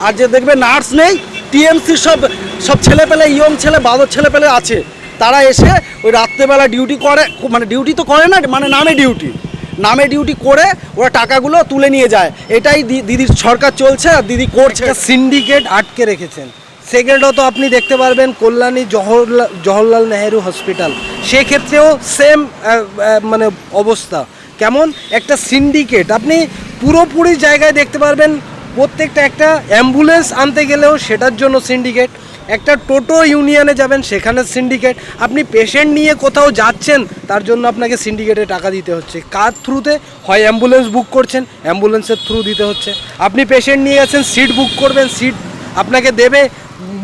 আর যে দেখবে নার্স নেই, টিএমসি সব সব ছেলেপেলে, ইয়ং ছেলে, বাদর ছেলেপেলে আছে, তারা এসে ওই রাত্রেবেলা ডিউটি করে, মানে ডিউটি তো করে না, মানে নামে ডিউটি করে ওরা টাকাগুলো তুলে নিয়ে যায়। এটাই দিদির সরকার চলছে আর দিদি করছে। সিন্ডিকেট আটকে রেখেছেন। সেকেন্ডত আপনি দেখতে পারবেন কল্যাণী জওহরলাল নেহেরু হসপিটাল, সেক্ষেত্রেও সেম মানে অবস্থা। কেমন একটা সিন্ডিকেট আপনি পুরোপুরি জায়গায় দেখতে পারবেন। প্রত্যেকটা একটা অ্যাম্বুলেন্স আনতে গেলেও সেটার জন্য সিন্ডিকেট, একটা টোটো ইউনিয়নে যাবেন সেখানে সিন্ডিকেট, আপনি পেশেন্ট নিয়ে কোথাও যাচ্ছেন তার জন্য আপনাকে সিন্ডিকেটে টাকা দিতে হচ্ছে। কার থ্রুতে? হয় অ্যাম্বুলেন্স বুক করছেন, অ্যাম্বুলেন্সের থ্রু দিতে হচ্ছে। আপনি পেশেন্ট নিয়ে গেছেন, সিট বুক করবেন, সিট আপনাকে দেবে,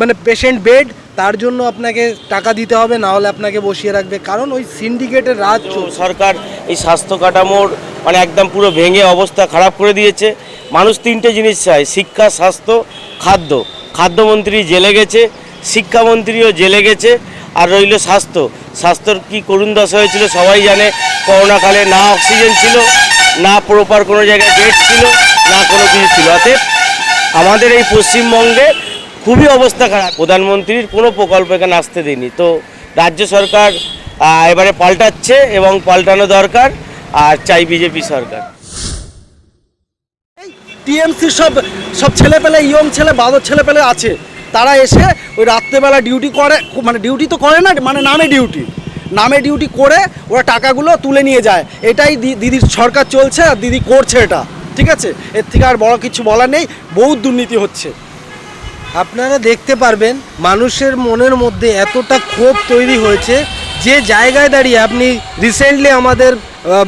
মানে পেশেন্ট বেড, তার জন্য আপনাকে টাকা দিতে হবে, না হলে আপনাকে বসিয়ে রাখবে, কারণ ওই সিন্ডিকেটের রাজ চলছে। সরকার এই স্বাস্থ্য কাঠামোর মানে একদম পুরো ভেঙে অবস্থা খারাপ করে দিয়েছে। মানুষ তিনটে জিনিস চায়: শিক্ষা, স্বাস্থ্য, খাদ্য। খাদ্যমন্ত্রী জেলে গেছে, শিক্ষামন্ত্রীও জেলে গেছে, আর রইল স্বাস্থ্যর কি করুণ দশা হয়েছিল সবাই জানে। করোনাকালে না অক্সিজেন ছিল, না প্রপার কোনো জায়গায় বেড ছিল, না কোনো কিছু ছিল। অতএব আমাদের এই পশ্চিমবঙ্গে খুবই অবস্থা খারাপ। প্রধানমন্ত্রীর কোনো প্রকল্প এখানে আসতে দেয়নি। তো রাজ্য সরকার এবারে পাল্টাচ্ছে এবং পাল্টানো দরকার, আর চাই বিজেপি সরকার। টিএমসি সব সব ছেলেপেলে, ইয়ং ছেলে, বাদর ছেলেপেলে আছে, তারা এসে ওই রাত্রেবেলা ডিউটি করে, মানে ডিউটি তো করে না, মানে নামে ডিউটি করে ওরা টাকাগুলো তুলে নিয়ে যায়। এটাই দিদির সরকার চলছে আর দিদি করছে এটা, ঠিক আছে? এর থেকে আর বড় কিছু বলার নেই। বহুত দুর্নীতি হচ্ছে। আপনারা দেখতে পারবেন মানুষের মনের মধ্যে এতটা ক্ষোভ তৈরি হয়েছে যে জায়গায় দাঁড়িয়ে আপনি রিসেন্টলি আমাদের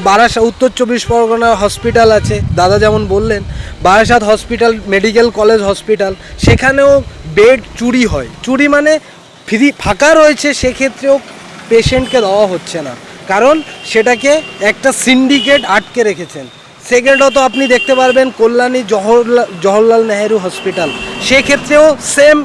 বারাসাত উত্তর 24 পরগনা হসপিটাল আছে, দাদা যেমন বললেন, Barasat hospital, medical college hospital, সেখানেও বেড চুরি হয়। চুরি মানে ফাঁকা রয়েছে, সেক্ষেত্রেও পেশেন্টকে দেওয়া হচ্ছে না, কারণ সেটাকে একটা সিন্ডিকেট আটকে রেখেছেন। সেকেন্ডত আপনি দেখতে পারবেন কল্যাণী জওহরলাল নেহেরু হসপিটাল, সেক্ষেত্রেও সেম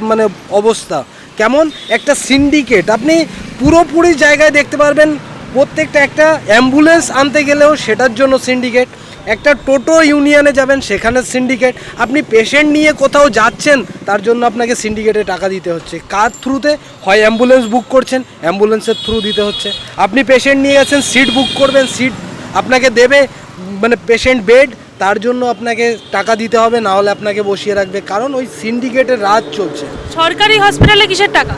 মানে অবস্থা। কেমন একটা সিন্ডিকেট আপনি পুরোপুরি জায়গায় দেখতে পারবেন। প্রত্যেকটা একটা অ্যাম্বুলেন্স আনতে গেলেও সেটার জন্য সিন্ডিকেট, একটা টোটো ইউনিয়নে যাবেন সেখানে সিন্ডিকেট, আপনি পেশেন্ট নিয়ে কোথাও যাচ্ছেন তার জন্য আপনাকে সিন্ডিকেটে টাকা দিতে হচ্ছে। কার থ্রুতে? হয় অ্যাম্বুলেন্স বুক করছেন, অ্যাম্বুলেন্সের থ্রু দিতে হচ্ছে। আপনি পেশেন্ট নিয়ে গেছেন, সিট বুক করবেন, সিট আপনাকে দেবে, মানে পেশেন্ট বেড, তার জন্য আপনাকে টাকা দিতে হবে, না হলে আপনাকে বসিয়ে রাখবে, কারণ ওই সিন্ডিকেটের রাজ চলছে। সরকারি হসপিটালে কিসের টাকা?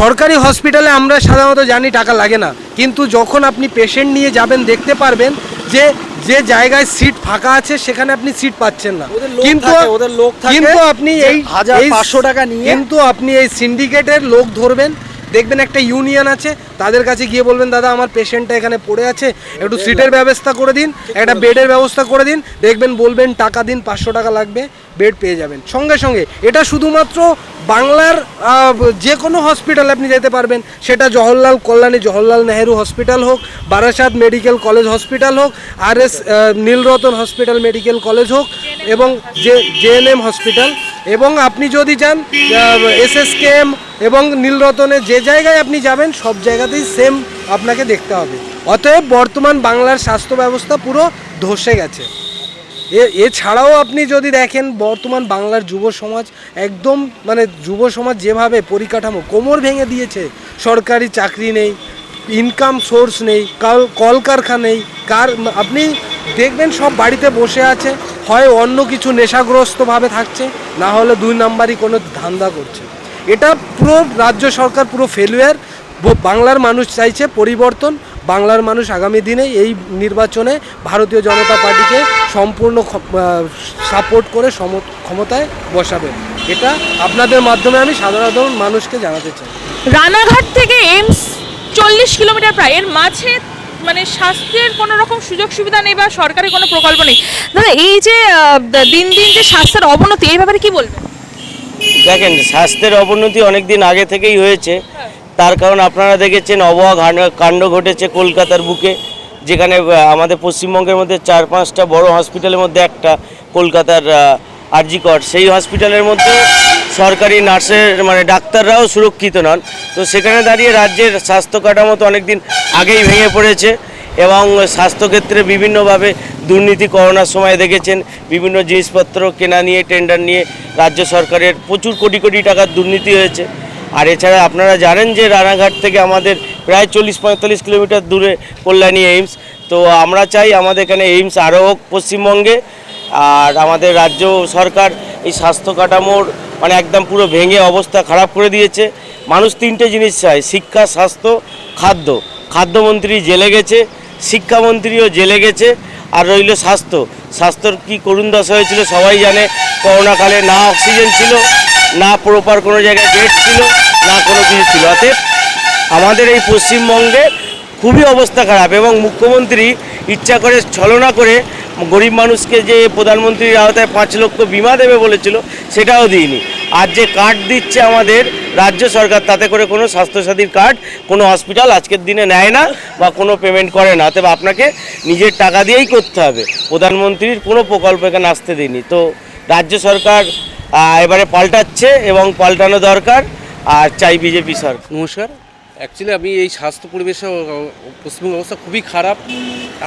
সরকারি হসপিটালে আমরা সাধারণত জানি টাকা লাগে না, কিন্তু যখন আপনি পেশেন্ট নিয়ে যাবেন দেখতে পারবেন যে যে জায়গায় সিট ফাঁকা আছে সেখানে আপনি সিট পাচ্ছেন না, কিন্তু আপনি এই 1500 টাকা নিয়ে কিন্তু আপনি এই সিন্ডিকেটের লোক ধরবেন। দেখবেন একটা ইউনিয়ন আছে, তাদের কাছে গিয়ে বলবেন, দাদা আমার পেশেন্টটা এখানে পড়ে আছে, একটু সিটের ব্যবস্থা করে দিন, একটা বেডের ব্যবস্থা করে দিন। দেখবেন বলবেন টাকা দিন, 500 টাকা লাগবে, বেড পেয়ে যাবেন সঙ্গে সঙ্গে। এটা শুধুমাত্র বাংলার যে কোনো হসপিটালে আপনি যেতে পারবেন, সেটা কল্যাণী জওহরলাল নেহেরু হসপিটাল হোক, বারাসাত মেডিকেল কলেজ হসপিটাল হোক, RS Nilratan hospital medical college হোক, এবং JNM হসপিটাল, এবং আপনি যদি যান SSKM এবং নীলরতনে, যে জায়গায় আপনি যাবেন সব জায়গাতেই সেম আপনাকে দেখতে হবে। অতএব বর্তমান বাংলার স্বাস্থ্য ব্যবস্থা পুরো ধসে গেছে। এছাড়াও আপনি যদি দেখেন বর্তমান বাংলার যুব সমাজ একদম, মানে যুব সমাজ যেভাবে পরিকাঠামো কোমর ভেঙে দিয়েছে, সরকারি চাকরি নেই, ইনকাম সোর্স নেই, কলকারখানা নেই, আপনি দেখবেন সব বাড়িতে বসে আছে, হয় অন্য কিছু নেশাগ্রস্তভাবে থাকছে, না হলে 2 নাম্বারই কোনো ধান্দা করছে। এটা পুরো রাজ্য সরকার পুরো ফেলিয়ার। বাংলার মানুষ চাইছে পরিবর্তন। বাংলার মানুষ আগামী দিনে এই নির্বাচনে ভারতীয় জনতা পার্টিকে সম্পূর্ণ সাপোর্ট করে ক্ষমতায় বসাবেন। এটা আপনাদের মাধ্যমে আমি সাধারণ মানুষকে জানাতে চাই। রানাঘাট থেকে এইমস 40 কিলোমিটার প্রায়, এর মাঝে মানে স্বাস্থ্যের কোনো রকম সুযোগ সুবিধা নেই বা সরকারি কোনো প্রকল্প নেই। দাদা, এই যে দিন দিন যে স্বাস্থ্যের অবনতি, এই ব্যাপারে কি বলবেন? দেখেন, স্বাস্থ্যের অবনতি অনেক দিন আগে থেকেই হয়েছে। তার কারণ আপনারা দেখেছেন অবয়া কাণ্ড ঘটেছে কলকাতার বুকে, যেখানে আমাদের পশ্চিমবঙ্গের মধ্যে 4-5টা বড় হসপিটালের মধ্যে একটা কলকাতার RG কর, সেই হসপিটালের মধ্যে সরকারি নার্সের মানে ডাক্তাররাও সুরক্ষিত নন। তো সেখানে দাঁড়িয়ে রাজ্যের স্বাস্থ্য কাঠামো তো অনেক দিন আগেই ভেঙে পড়েছে। এবং স্বাস্থ্যক্ষেত্রে বিভিন্নভাবে দুর্নীতি করোনার সময় দেখেছেন, বিভিন্ন জিনিসপত্র কেনা নিয়ে টেন্ডার নিয়ে রাজ্য সরকারের প্রচুর কোটি কোটি টাকার দুর্নীতি হয়েছে। আর এছাড়া আপনারা জানেন যে রানাঘাট থেকে আমাদের প্রায় 40-45 কিলোমিটার দূরে কল্যাণী এইমস। তো আমরা চাই আমাদের এখানে এইমস আরও হোক পশ্চিমবঙ্গে। আর আমাদের রাজ্য সরকার এই স্বাস্থ্য কাঠামোর মানে একদম পুরো ভেঙে অবস্থা খারাপ করে দিয়েছে। মানুষ তিনটে জিনিস চায়, শিক্ষা, স্বাস্থ্য, খাদ্য। খাদ্যমন্ত্রী জেলে গেছে, শিক্ষামন্ত্রীও জেলে গেছে, আর রইল স্বাস্থ্যর কি করুণ দশা হয়েছিল সবাই জানে। করোনাকালে না অক্সিজেন ছিল, না প্রপার কোনো জায়গায় বেড ছিল, না কোনো কিছু ছিল। অতএব আমাদের এই পশ্চিমবঙ্গে খুবই অবস্থা খারাপ, এবং মুখ্যমন্ত্রী ইচ্ছা করে ছলনা করে গরিব মানুষকে যে প্রধানমন্ত্রীর আওতায় 5 লক্ষ বিমা দেবে বলেছিল সেটাও দিইনি। আর যে কার্ড দিচ্ছে আমাদের রাজ্য সরকার, তাতে করে কোনো স্বাস্থ্যসাথীর কার্ড কোনো হসপিটাল আজকের দিনে নেয় না বা কোনো পেমেন্ট করে না। তবে আপনাকে নিজের টাকা দিয়েই করতে হবে। প্রধানমন্ত্রীর কোনো প্রকল্প এখানে আসতে দিইনি। তো রাজ্য সরকার এবারে পাল্টাচ্ছে এবং পাল্টানো দরকার, আর চাই বিজেপি সরকার। নমস্কার। অ্যাকচুয়ালি আমি এই স্বাস্থ্য পরিবেশে পশ্চিমবঙ্গের অবস্থা খুবই খারাপ।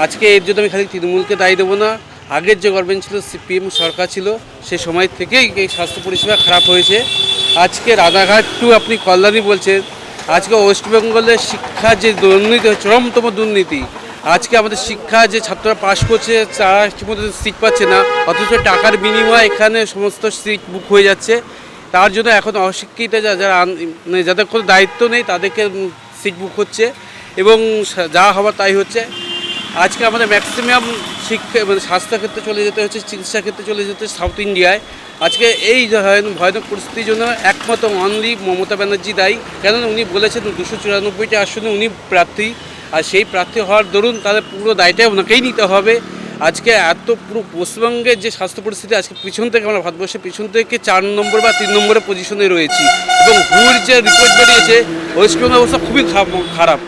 আজকে এর জন্য আমি খালি তৃণমূলকে দায়ী দেবো না, আগের যে গভর্নমেন্ট ছিল, সিপিএম সরকার ছিল, সে সময় থেকেই এই স্বাস্থ্য পরিষেবা খারাপ হয়েছে। আজকে রানাঘাট টু আপনি কল্যাণী বলছেন, আজকে ওয়েস্ট বেঙ্গলের শিক্ষার যে দুর্নীতি, চরমতম দুর্নীতি। আজকে আমাদের শিক্ষা যে ছাত্ররা পাশ করছে তারা ঠিকমতো সিট পাচ্ছে না, অথচ টাকার বিনিময়ে এখানে সমস্ত সিট বুক হয়ে যাচ্ছে। তার জন্য এখন অশিক্ষিত যারা মানে যাদের কোনো দায়িত্ব নেই তাদেরকে সিট বুক হচ্ছে, এবং যা হওয়ার তাই হচ্ছে। আজকে আমাদের ম্যাক্সিমাম শিক্ষা মানে স্বাস্থ্যক্ষেত্রে চলে যেতে হচ্ছে, চিকিৎসা ক্ষেত্রে চলে যেতে সাউথ ইন্ডিয়ায়। আজকে এই ভয়ানক পরিস্থিতির জন্য একমাত্র অনলি মমতা ব্যানার্জি দায়ী। কেননা উনি বলেছেন 294টি আসনে উনি প্রার্থী, আর সেই প্রার্থী হওয়ার দরুন তাদের পুরো দায়টাই ওনাকেই নিতে হবে। আজকে এত পুরো পশ্চিমবঙ্গের যে স্বাস্থ্য পরিস্থিতি, আজকে পিছন থেকে আমরা ভারতবর্ষের পিছন থেকে 4 নম্বর বা 3 নম্বরের পজিশনে রয়েছি, এবং হুর যে রিপোর্ট বেরিয়েছে ওয়েস্টবেঙ্গল অবস্থা খুবই খারাপ।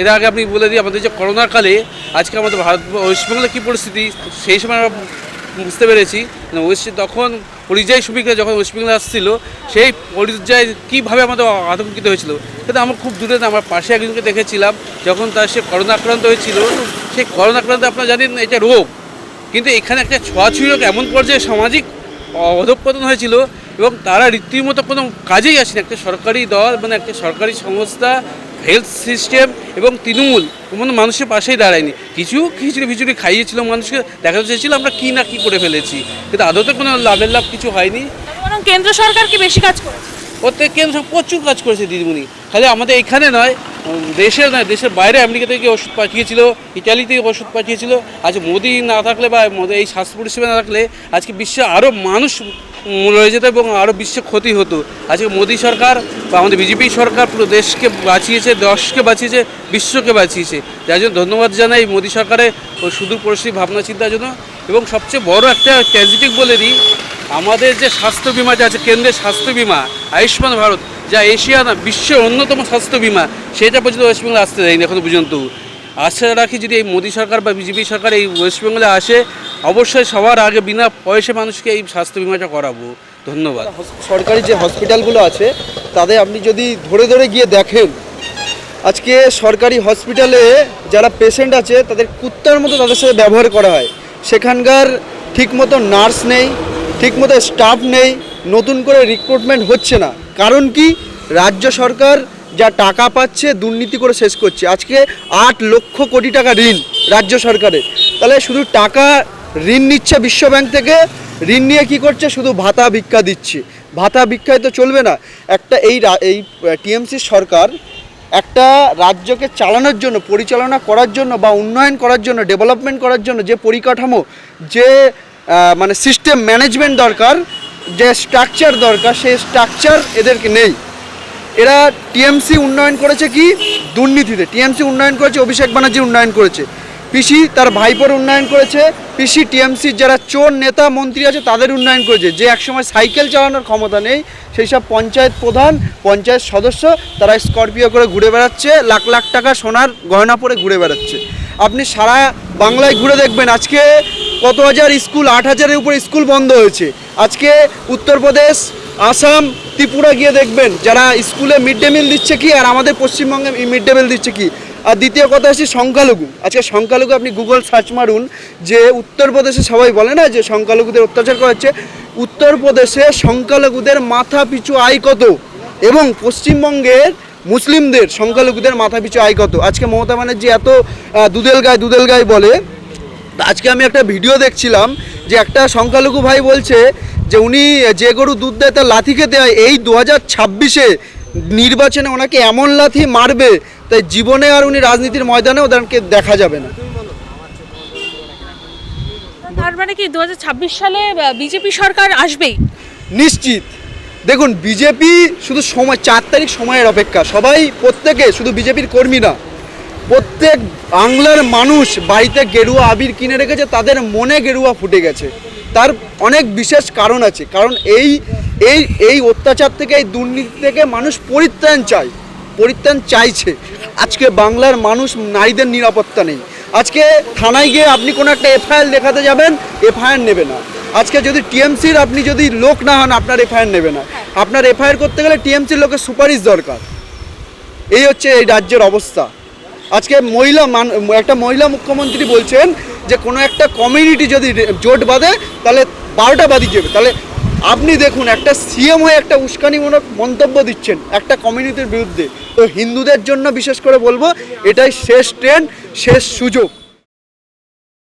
এর আগে আপনি বলে দিই, আমাদের যে করোনাকালে আজকে আমাদের ওয়েস্টবেঙ্গলের কী পরিস্থিতি সেই সময় আমরা বুঝতে পেরেছি। তখন পরিযায়ী শ্রমিকরা যখন ওয়েস্টবেঙ্গলে আসছিল, সেই পরিযায়ী কীভাবে আমাদের আতঙ্কিত হয়েছিল। কিন্তু আমরা খুব দূরে না, আমার পাশে একজনকে দেখেছিলাম, যখন তার সে করোনা আক্রান্ত হয়েছিল। সেই করোনা আক্রান্ত আপনারা জানেন এটা রোগ, কিন্তু এখানে একটা ছোঁয়াছুঁয়ি রোগ এমন পর্যায়ে সামাজিক অধঃপতন হয়েছিল, এবং তারা রীতিমতো কোনো কাজেই আসেনি। একটা সরকারি দল মানে একটা সরকারি সংস্থা, হেলথ সিস্টেম এবং তৃণমূল কোনো মানুষের পাশেই দাঁড়ায়নি। কিছু খিচুড়ি খাইয়েছিল মানুষকে, দেখাতে চেয়েছিল আমরা কী না কী করে ফেলেছি, কিন্তু আদতে কোনো লাভ কিছু হয়নি। বরং কেন্দ্র সরকার কি বেশি কাজ করেছে? প্রত্যেক কেন্দ্র প্রচুর কাজ করেছে দিদিমণি, খালি আমাদের এখানে নয়, দেশের বাইরে আমেরিকা থেকে ওষুধ পাঠিয়েছিল, ইটালি থেকে ওষুধ পাঠিয়েছিল। আজ মোদি না থাকলে বা এই স্বাস্থ্য পরিষেবা না থাকলে আজকে বিশ্বে আরও মানুষ রয়ে যেত এবং আরও বিশ্বে ক্ষতি হতো। আজকে মোদি সরকার বা আমাদের বিজেপি সরকার পুরো দেশকে বাঁচিয়েছে, দেশকে বাঁচিয়েছে, বিশ্বকে বাঁচিয়েছে। যার জন্য ধন্যবাদ জানাই মোদি সরকারের ও সুদূরপ্রসারী ভাবনা চিন্তার জন্য। এবং সবচেয়ে বড় একটা ট্র্যাজেডি বলে দিই, আমাদের যে স্বাস্থ্য বিমাটা আছে, কেন্দ্রের স্বাস্থ্য বিমা আয়ুষ্মান ভারত, যা এশিয়া না বিশ্বের অন্যতম স্বাস্থ্য বিমা, সেটা পর্যন্ত ওয়েস্টবেঙ্গলে আসতে দেয়নি এখনো পর্যন্ত। আশা রাখি যদি এই মোদি সরকার বা বিজেপি সরকার এই ওয়েস্টবেঙ্গলে আসে, অবশ্যই সবার আগে বিনা পয়সা মানুষকে এই স্বাস্থ্য বিমাটা করাবো। ধন্যবাদ। সরকারি যে হসপিটালগুলো আছে তাদের আপনি যদি ধরে ধরে গিয়ে দেখেন, আজকে সরকারি হসপিটালে যারা পেশেন্ট আছে তাদের কুত্তার মতো তাদের সাথে ব্যবহার করা হয়। সেখানকার ঠিকমতো নার্স নেই, ঠিকমতো স্টাফ নেই, নতুন করে রিক্রুটমেন্ট হচ্ছে না। কারণ কি? রাজ্য সরকার যা টাকা পাচ্ছে দুর্নীতি করে শেষ করছে। আজকে 8 লক্ষ কোটি টাকা ঋণ রাজ্য সরকারের। তাহলে শুধু টাকা ঋণ নিচ্ছে বিশ্বব্যাংক থেকে, ঋণ নিয়ে কি করছে? শুধু ভাতা ভিক্ষা দিচ্ছে। ভাতা ভিক্ষায় তো চলবে না। একটা এই টিএমসি সরকার একটা রাজ্যকে চালানোর জন্য, পরিচালনা করার জন্য বা উন্নয়ন করার জন্য, ডেভেলপমেন্ট করার জন্য যে পরিকাঠামো, যে মানে সিস্টেম ম্যানেজমেন্ট দরকার, যে স্ট্রাকচার দরকার, সেই স্ট্রাকচার এদেরকে নেই। এরা টিএমসি উন্নয়ন করেছে কি? দুর্নীতিতে। টিএমসি উন্নয়ন করেছে, অভিষেক ব্যানার্জি উন্নয়ন করেছে, পিসি তার ভাইপোর উন্নয়ন করেছে, পিসি টিএমসির যারা চোর নেতা মন্ত্রী আছে তাদের উন্নয়ন করেছে। যে একসময় সাইকেল চালানোর ক্ষমতা নেই, সেই সব পঞ্চায়েত প্রধান, পঞ্চায়েত সদস্য তারা স্করপিও করে ঘুরে বেড়াচ্ছে, লাখ লাখ টাকা সোনার গয়না পরে ঘুরে বেড়াচ্ছে। আপনি সারা বাংলায় ঘুরে দেখবেন, আজকে কত হাজার স্কুল, 8,000-এর উপরে স্কুল বন্ধ হয়েছে। আজকে উত্তরপ্রদেশ, আসাম, ত্রিপুরা গিয়ে দেখবেন যারা স্কুলে মিড ডে মিল দিচ্ছে কি, আর আমাদের পশ্চিমবঙ্গে মিড ডে মিল দিচ্ছে কি। আর দ্বিতীয় কথা হচ্ছে সংখ্যালঘু। আজকে সংখ্যালঘু আপনি গুগল সার্চ মারুন, যে উত্তরপ্রদেশে সবাই বলে না যে সংখ্যালঘুদের অত্যাচার করা হচ্ছে, উত্তরপ্রদেশে সংখ্যালঘুদের মাথা পিছু আয় কত, এবং পশ্চিমবঙ্গের মুসলিমদের সংখ্যালঘুদের মাথা পিছু আয় কত। আজকে মমতা ব্যানার্জি এত দুদেল গায় বলে, আজকে আমি একটা ভিডিও দেখছিলাম যে একটা সংখ্যালঘু ভাই বলছে যে উনি যে গরু দুধ দেয় তার লাথি খেতে হয়। এই 2026-এ নির্বাচনে ওনাকে এমন লাথি মারবে, তাই জীবনে আর উনি রাজনীতির ময়দানে ওদেরকে দেখা যাবে না। তার মানে কি 2026 সালে বিজেপি সরকার আসবেই? নিশ্চিত। দেখুন, বিজেপি শুধু সময় 4 তারিখ সময়ের অপেক্ষা। সবাই প্রত্যেকে, শুধু বিজেপির কর্মী না, প্রত্যেক বাংলার মানুষ বাড়িতে গেরুয়া আবির কিনে রেখেছে, তাদের মনে গেরুয়া ফুটে গেছে। তার অনেক বিশেষ কারণ আছে, কারণ এই অত্যাচার থেকে, এই দুর্নীতি থেকে মানুষ পরিত্রাণ চাইছে। আজকে বাংলার মানুষ, নারীদের নিরাপত্তা নেই। আজকে থানায় গিয়ে আপনি কোনো একটা এফআইআর দেখাতে যাবেন, এফআইআর নেবে না। আজকে যদি টিএমসির আপনি যদি লোক না হন, আপনার এফআইআর নেবে না। আপনার এফআইআর করতে গেলে টিএমসির লোকের সুপারিশ দরকার। এই হচ্ছে এই রাজ্যের অবস্থা। আজকে একটা মহিলা মুখ্যমন্ত্রী বলছেন যে কোনো একটা কমিউনিটি যদি জোট বাঁধে তাহলে 12টা বাদি যাবে। তাহলে আপনি দেখুন, একটা সিএম হয়ে একটা উস্কানিমূলক মন্তব্য দিচ্ছেন একটা কমিউনিটির বিরুদ্ধে। তো হিন্দুদের জন্য বিশেষ করে বলবো, এটাই শেষ ট্রেন, শেষ সুযোগ।